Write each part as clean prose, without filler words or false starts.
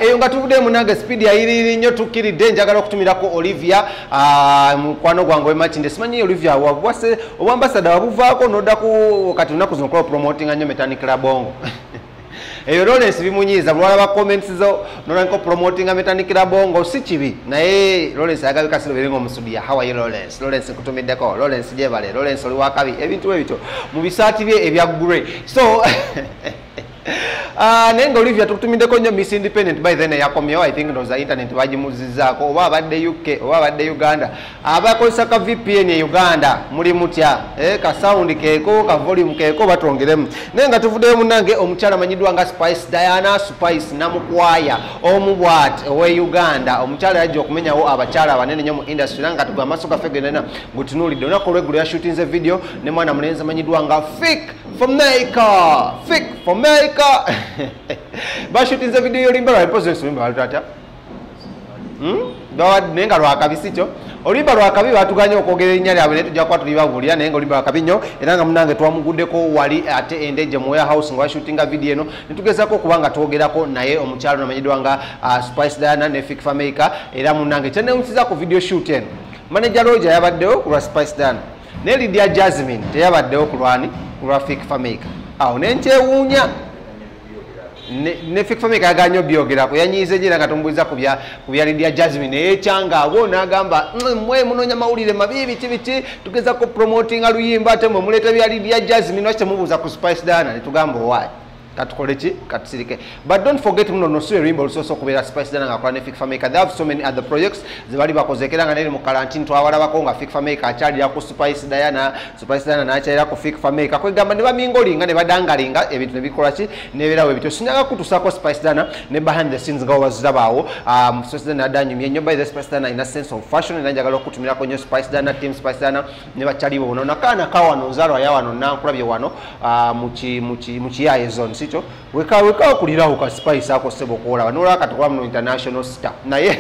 eyo nga tuvudde munange speed yayiriri nnyo tukkiridde njagala okutumirako Olivia mukwano gwange wemakinde simanyi Olivia wabwase obwambasada wabuvaako noddaku kati lunaku zino kola promotinga nnyo metanikira bongo eyo Lawrence bimunyiiza mulwala ba comments zo nolanko promotinga metanikira bongo si kibi naye Lawrence ayagala kasiro berenga omusudia how are you Lawrence kutumiddeko Lawrence jebale Lawrence oli wakabi ebintu ebito mu bisaati bye ebya grey so nenga Olivia tukutumiddeko nnyo Miss Independent by then yakomyewo I think ndoza internet bagimuzizaako oba abadde UK oba abadde Uganda abakozesa ka VPN e Uganda muli mutya ka sound keeko ka volume keeko batongeremu nenga tuvuddeyo munange omukyala amanyiddwa nga Spice Diana Spice Namukwaya omubwat owe Uganda omukyala yajja okumenyawo abakyala abanene nnyo mu industry nanga tugwa amaaso gaffe genena gutunuulidde olunaku olw'eggulu yashootinze video ne mwana mulenzi amanyiddwa nga Fik Famaica bashutinze video yolimba lwa repository mba balutata nenga lwakabi sikyo olimba lwakabi batuganya okwogera erinnya lyabwe ne tujja kuba tulibabulira naye nga olimba lwakabi nnyo era nga munange twamuguddeko wali ate endeje mu warehouse nga bashutinga video eno netugezako okuba nga twogerako naye omukyalo namanyiddwa nga Spice Diana ne Fik Famaica era munange kyenewukiza ku video shoot eno manager Roger yabaddewo ku lwa Spice Diana ne Lydia Jazmine teyabaddewo ku lwani ku lwa Fik Famaica awo nenkyewuunya ne Fik Famaica yaganya obyogerako yanyiize gye nga tumbuliza ku bya Lydia Jazmine ekyanga abo n'agamba mwe munonya mawulire mabi biki tugezako promoting aluyimba ate mwe muleeta bya Lydia Jazmine wakye mubuuza ku Spice Diana ne tugamba owaayi katukole ki katusirike but don't forget muno nosuye luyimba olusoose okubeera Spice Diana nga akola ne Fik Famaica they have so many other projects ze bali bakozekera nga neri mu karantini twawalabako nga Fik Famaica akyalira ku Spice Diana n'akyalira ku Fik Famaica kwegamba ne bamingolinga ne badangalinga ebintu ne bikola ki nebeerawo ebityo sinyaga kutusaako Spice Diana ne behind the scenes nga wazirabaawo Spice Diana adanyumye nnyo by the Spice Diana in a sense of fashion era njagala okutumirako nnyo Spice Diana team Spice Diana ne bakyalibo bono nakaana kawano nzaalwa yawano nankulabye wano mu kiyaye zone sikyo weka okulirawo ka Spice ako sebo kola banola katukola mu international star naye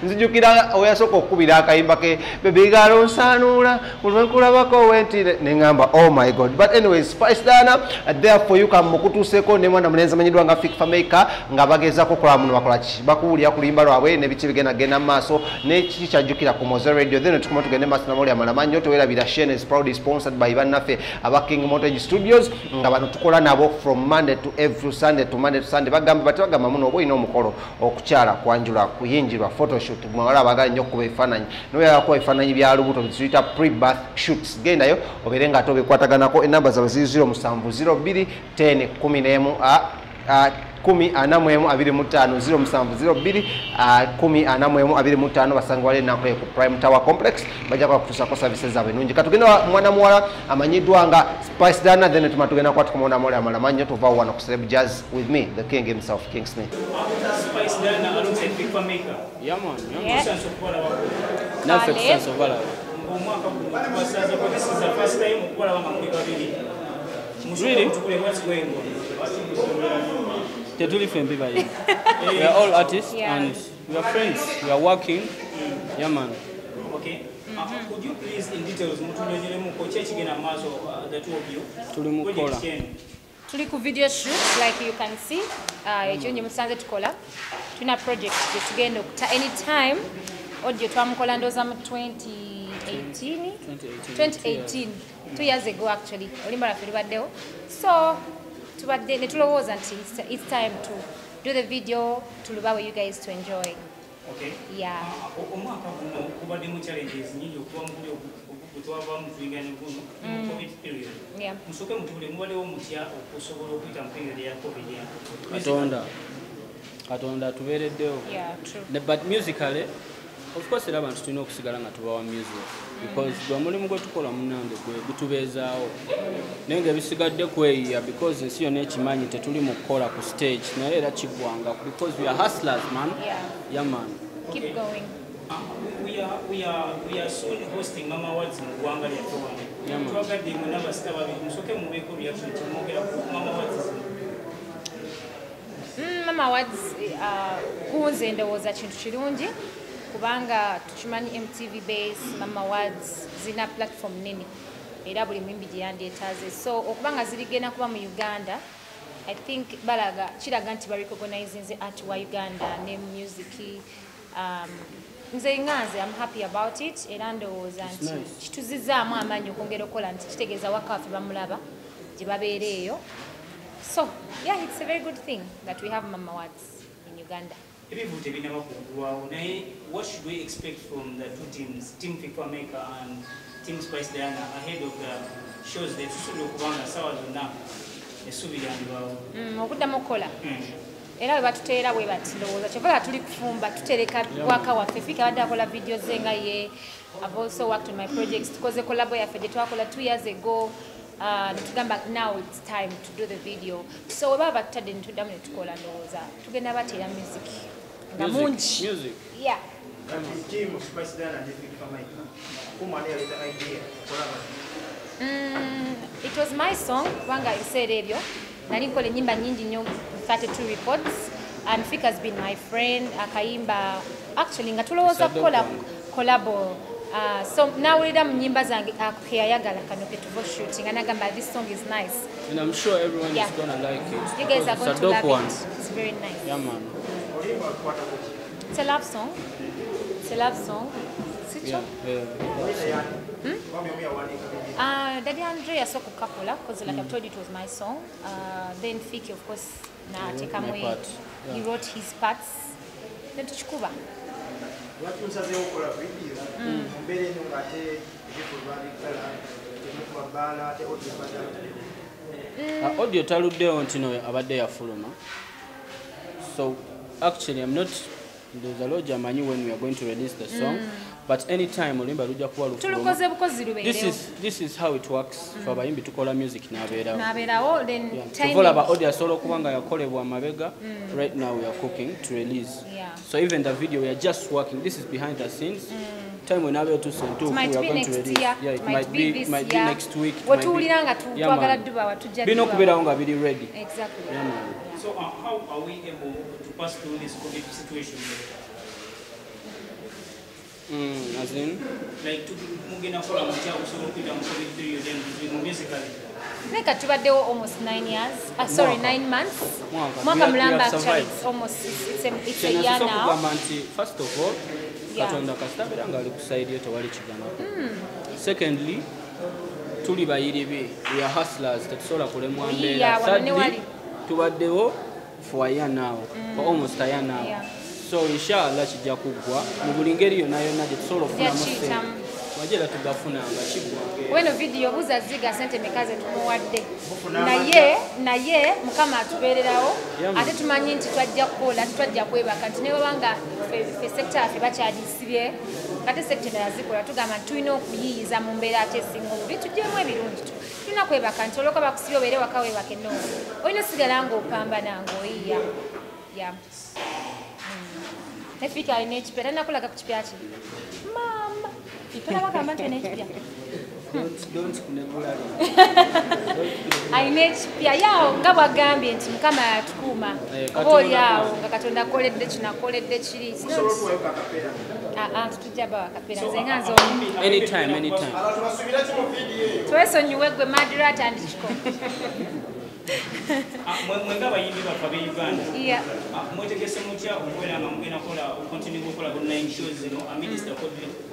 nzijukira oyasooka okukubira akayimba ke bebigalo nsanuula kulwakulabako wenti nengamba oh my god but anyways Spice Diana therefore you come mukutuuseko ne mwana mulenzi amanyiddwa nga Fik Famaica nga bagezako kola muno bakola ki bakuwulira ku luyimba lwabwe nebiki bigenda mu maaso nekiki kyajjukira ku Moze Radio then tukuma tugende maaso namuli amalamanyi nyo towerabira Shane is proudly sponsored by bannaffe aba King Montage Studios nga bano tukola nabo from Monday to every Sunday to Monday to Sunday bagamba batagamba muno obo ino omukolo okukyala kwanjula kuyinjirwa photoshoot mwala abagala nnyo kuba ebifaananyi noyala kuba ebifaananyi bya lubuto biziyita pre-birth shoots gendayo obeere nga ate obikwataganako enamba zaabwe ziri 0702 10 11 10 25 basanga wale nakole ku Prime Tower Complex bajja kwa kutusako services zaabwe nungi katugenda mwana muwala amanyiddwa nga Spice Diana then tugenda kwa tukumona mole amalamanyi tuva wano ku Celeb Jazz with me the king himself King Smith Spice Diana alongside Fik Famaica yeah man sense of what na fake sense of what omwaka kubasaza kwa this is the first time okukola bamuli babiri really what's going on we are all artists and we are friends. We are working. Yeah, man. Okay. Could you please, in details, the two of you? Tuli ku video shoot, like you can see. Ekyo musanze tukola. Tuna project tugenda okuta anytime. Audio twamukola ndoza mu 2018. 2 years ago actually. Olimba la filibaddewo. So tubadde ne tulowooza nti it's time to do the video tulubawe you guys to enjoy. Okay. Yeah. Omwaka guno kubadde mu challenges nyingi okuba muli okutwava mu twingane guno COVID period. Yeah. Musoke mutule mubalewo mutya okusobola okuyita mu period ya COVID ya. Katonda tubeereddewo. Yeah, true. But musically of course era abantu tulina okusigala nga tubawa music because gwe mulimu gwe tukola munange gwe gutubeezaawo naye nga ebisigadde kweyiya because ensi yonna ekimanyi tetuli mu kukola ku stage naye era kiggwanga because we are hustlers man. Yeah man. Keep going. We are soon hosting Mama Awards in Gwanga lyaffe wano. Twagadde mwe n'abasita babiri musoke mubeeko reaction kimwogera ku Mama Awards. Mama Awards kunze ndowooza kintu kirungi kubanga tukimanyi MTV base Mama Awards zina platform nini era buli mwimbi gye yandeetaaze so okubanga zirigenda kuba mu Uganda I think balaga kiraga nti recognizing the art wa Uganda ne music nze nganze I'm happy about it era ndowooza nti kituzizaamu amaanyi okwongera okukola nti kitegeeza wakafe bamulaba gye babeereeyo so yeah it's a very good thing that we have Mama Awards in Uganda. What should we expect from the two teams, Team Fik Famaica and Team Spice Diana, ahead of the shows that you kubanga sawa zonna esubira ndibawo okuddamu okukola era batuteera bwe bati ndowooza kyovala tuli kufumba tutereka waka waffe Fika abadde akola videos ze nga ye. I've also worked on my projects tukoze collabo yaffe gye twakola 2 years ago netugamba now it's time to do the video so we baba tutadde netuddamu netukola ndowooza tugenda bateera music nga mungi yeah. Team Spice Diana and Fik Famaica. Who managed the idea? It was my song wanga ebiseera ebyo nali nkola ennyimba nnyingi nnyo 32 records and Fik has been my friend akayimba actually nga tulowooza kukola collabo so nawulira mu nnyimba zange akeyayagala kano ke tuvo shooting and agamba this song is nice and I'm sure everyone is gonna like it. You guys are going to love it. It's very nice. Yeah man. It's a love song. It's a love song. Yeah. Daddy Andrea so kukapola because like I told you it was my song. Then Fik of course na take away. He wrote his parts. Then tuchikuba. What you say okola video. Mbele ngate ebikolwa bikala temukubala te audio badala. Audio taluddeyo nti no abadde yafuluma. So actually I'm not there's a lot of when we are going to release the song but anytime olimba lujja kuba lufuluma. This is how it works for abayimbi tukola music nabeerawo then tuvola ba audio solo kubanga yakolebwa amabega right now we are cooking to release so even the video we are just working this is behind the scenes time when we are to send to we are going to release it might be next week wotuliranga twagala duba watujja bino kubeera nga biri ready exactly so how are we able to pass through this COVID situation? As in? Like, mugina kola mutya okusobola okuyita mu COVID period and musically? Neka tubaddewo almost 9 years. Sorry, 9 months. Mwaka mulamba actually it's almost it's a year now. First of all, Katonda kastabira nga ali kusaidia tewali kigana. Secondly, tuli bayiribi, we are hustlers tetusobola kulemwa mbeera. Thirdly, tubaddewo for a year now, for almost a year now. So inshallah kijja kuggwa mu buli ngeri yonna gye tusobola okufunamu ssente wajera tugafunanga kiggwa weno video buza ziga sente mekaze tumuwadde naye mukama atubeererawo ate tumanyi nti twajja kukola twajja kwebaka nti nebabanga fe sector yaffe bakyalisibye ate sector endala zikola tugamba nti tulina okuyiyiza mu mbeera ate esinga obubi tuggyemu ebirungi tulina kwebaka nti olwoka bakusibye obeere waka webaka ennoomu olina osigala ng'opambana ng'oyiya Fika ine chipya nakulaga kuchipya chi mama ipela bakamba nti ine chipya don't kunegula ine chipya yao ngabwa gambye nti mukama yatukuma oli yao ngakatonda koledde kinakoledde kiri tutujja ba kapera zenganzo anytime twesonyiwe gwe madrata and chiko mwenga bayimbi bafa be Uganda mwetegese mutya okubeera nga mugenda kola continue kukola ku 9 shows zino amidst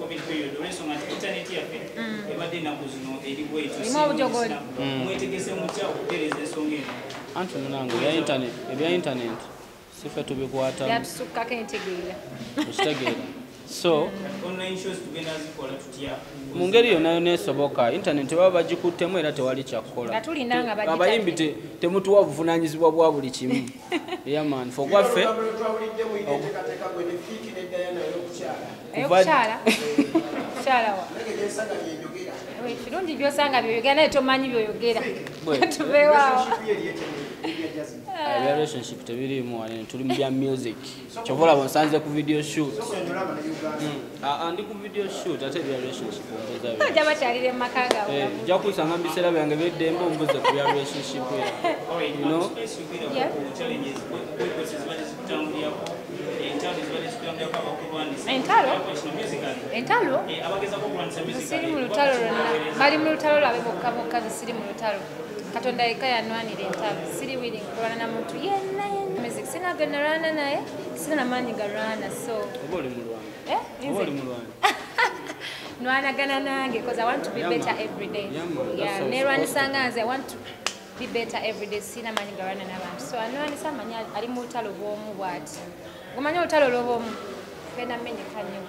COVID period olwensonga nti internet yaffe ebadde ennaku zino eri bwetu mwetegese mutya okutereeza ensonga eno anti munange ebya internet sife tubikwata yatusukkako entegeera ekitegeera so online shows tugenda zikola tutya mu ngeri yonna nesoboka internet baba bagikuttemu era tewali kyakukola abayimbi temutuwa buvunaanyizibwa bwa buli kimu yaman fe gwaffe kirungi byosanga byoyogera naye tomanyi byoyogera tubeewaawo relationship tebirimu wane tuli mu bya music kyovola bonsanze ku video shoot ndi ku video shoot ate bya relationship ajja bakyalire mu maka gaabwe nja kusanga mu biseera byange by'eddembe ombuze ku bya relationship you know entalo siri mu lutalo lwonna bali mu lutalo lwabe bokka bokka siri mu lutalo katonda yekka yanwanira entabu siri willing kulwana na muntu yenna music sina ganarana naye sina namanyi garwana so nwanagana nange because I want to be better every day nerwanisa nganze I want to be better every day sina manyi garwana n'abantu so anwanisa amanyi ali mu lutalo bw'omu bw'ati ngomanya olutalo lw'omu pena menyekannyo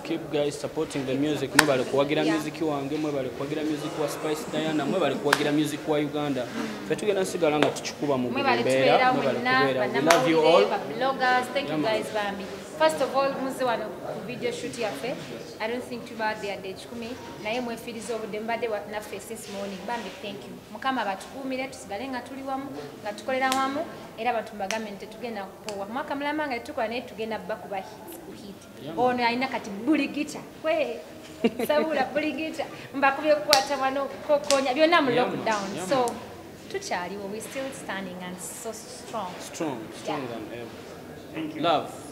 keep guys supporting the music mwebale kuwagira music wange mwebale kuwagira music wa Spice Diana mwebale kuwagira music wa Uganda fetugenda nsigala nga tukikuba mu mbeera we love you all bloggers thank you guys bambi first of all muze wano ku video shoot yaffe I don't think tuba there day 10 naye mwefiriza obudde mbadde naffe since morning bambi thank you mukama batukuumire tusigale nga tuli wamu nga tukolera wamu era abantu mbagambe nti tugenda kupowa mwaka mulama nga tukola naye tugenda bakuba hits ku hit ono alina kati buligita kwe sabula buligita mbakubye kukwata wano kokonya byonna mu lockdown so tukyaliwo we still standing and so strong than ever. Thank you. Love.